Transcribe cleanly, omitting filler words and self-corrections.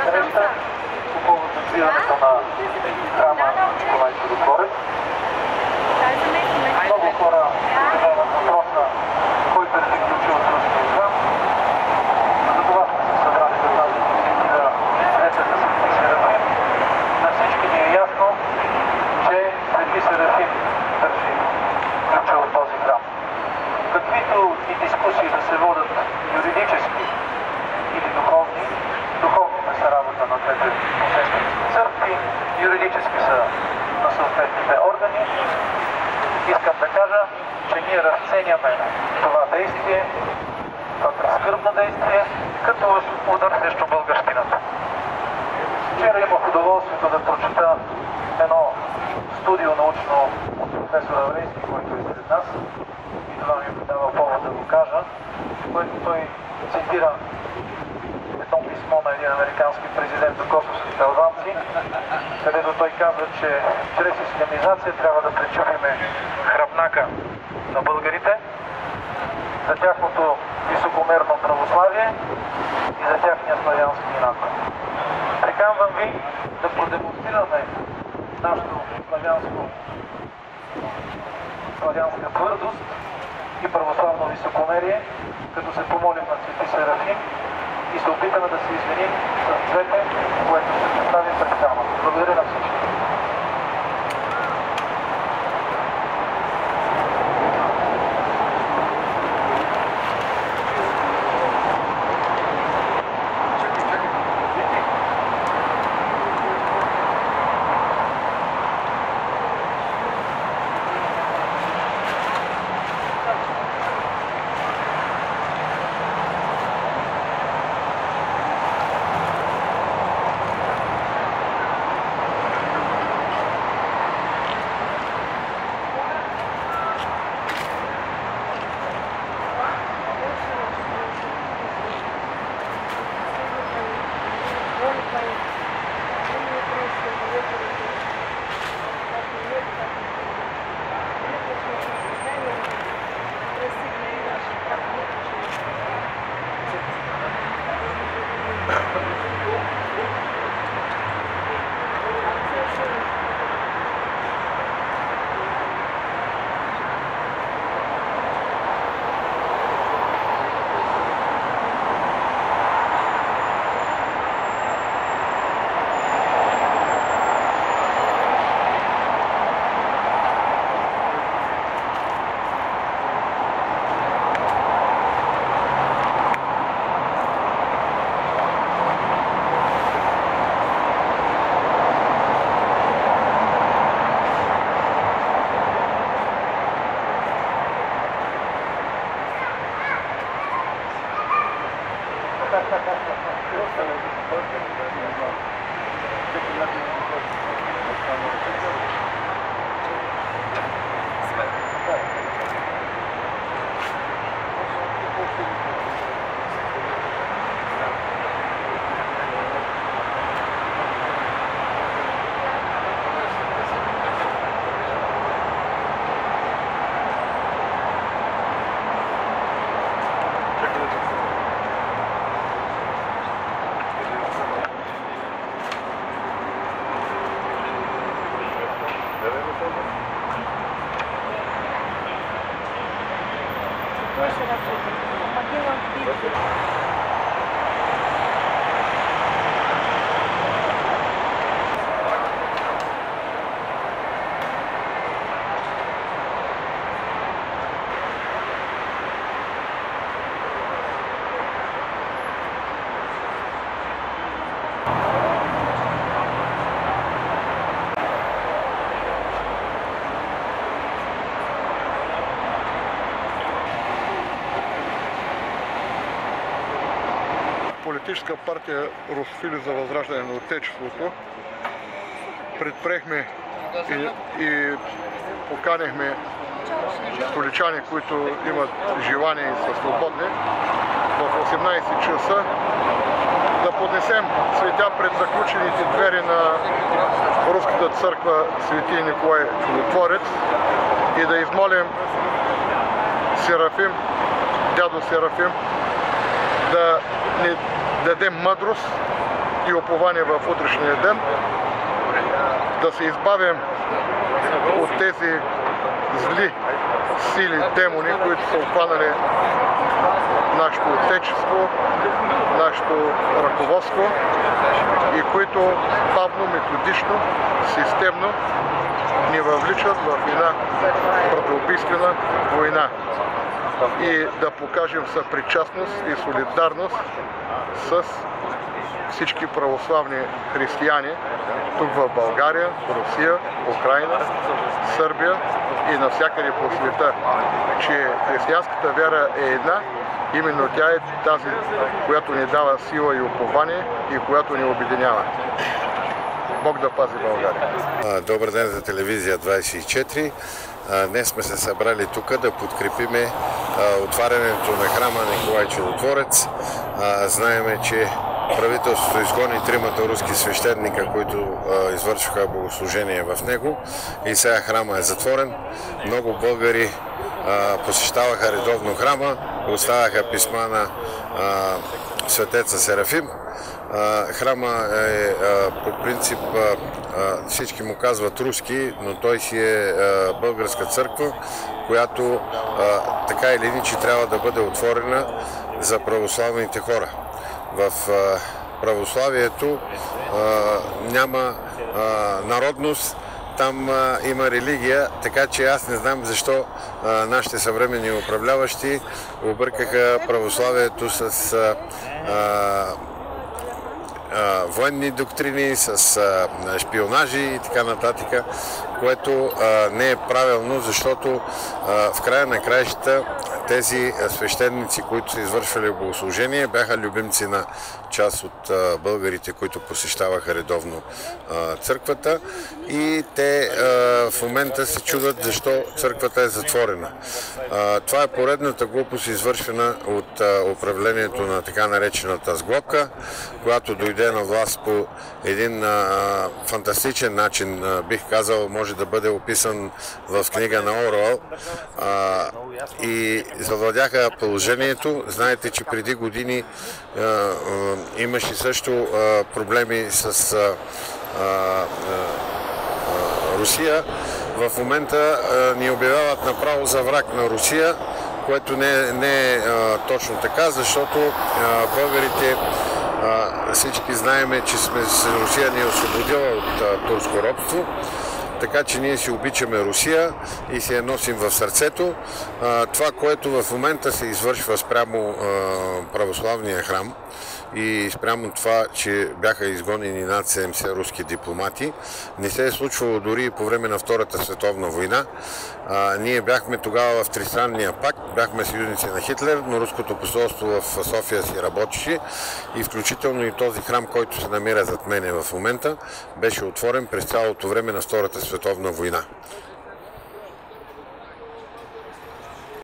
среща по повод закриването на храма Николай Чудотворец. Много хора задават въпроса кой държи ключа от руския храм. Затова сме се събрали за тази инициатива Светата Свети Серафим. На всички ни е ясно, че Свети Серафим държи ключа от този храм. Каквито и дискусии да се водят юридически или духовни, духовните са работа на двете божествените църкви, юридически са на съответните органи. Искам да кажа, че ние разценяме това действие, това прескърбно действие, като удар срещу българщината. Вчера имах удоволствието да прочета едно студио научно от професор Аврейски, който е сред нас, и това ми дава повод да го кажа, което той цитира едно писмо на един американски президент до косовските албанци, където той казва, че чрез ислямизация трябва да пречупиме храбнака на българите за тяхното високомерно православие и за тяхния славянски инат. Приканвам ви да продемонстрираме нашето славянска твърдост и православно високомерие, като се помолим на Свети Серафим и се опитаме да се извиним с двете, което ще представим пред храма. Благодаря на всички. Политическа партия Русофили за възраждане на Отечеството предприехме и поканихме столичани, които имат желание и са свободни, в 18 часа да поднесем цветя пред заключените двери на Руската църква Свети Николай Чудотворец и да измолим Серафим, дядо Серафим, да ни даде мъдрост и упование в утрешния ден, да се избавим от тези зли сили, демони, които са обхванали нашето отечество, нашето ръководство и които бавно, методично, системно ни въвличат в една братоубийствена война. И да покажем съпричастност и солидарност с всички православни християни тук в България, Русия, Украина, Сърбия и навсякъде по света, че християнската вяра е една, именно тя е тази, която ни дава сила и упование и която ни обединява. Бог да пази България. Добър ден за телевизия 24. Днес сме се събрали тук да подкрепиме отварянето на храма Николай Чудотворец. Знаеме, че правителството изгони тримата руски свещеника, които извършваха богослужение в него, и сега храма е затворен. Много българи посещаваха редовно храма, оставяха писма на светеца Серафим. Храма е по принцип, всички му казват руски, но той си е българска църква, която така или иначе трябва да бъде отворена за православните хора. В православието няма народност, там има религия, така че аз не знам защо нашите съвременни управляващи объркаха православието с военни доктрини, с шпионажи и така нататък, което не е правилно, защото в края на краищата тези свещеници, които са извършвали богослужение, бяха любимци на част от българите, които посещаваха редовно църквата, и те в момента се чудят защо църквата е затворена. Това е поредната глупост, извършена от управлението на така наречената сглобка, която дойде на власт по един фантастичен начин, бих казал, може да бъде описан в книга на Оруел, и завладяха положението. Знаете, че преди години имаше също проблеми с Русия. В момента ни обявяват направо за враг на Русия, което не е точно така, защото българите всички знаеме, че Русия ни е освободила от турско робство. Така че ние си обичаме Русия и си я носим в сърцето. Това, което в момента се извършва спрямо православния храм и спрямо това, че бяха изгонени над 70 руски дипломати, не се е случвало дори и по време на Втората световна война. Ние бяхме тогава в Тристранния пакт, бяхме съюзници на Хитлер, но руското посолство в София си работеше и включително и този храм, който се намира зад мене в момента, беше отворен през цялото време на Втората световна война.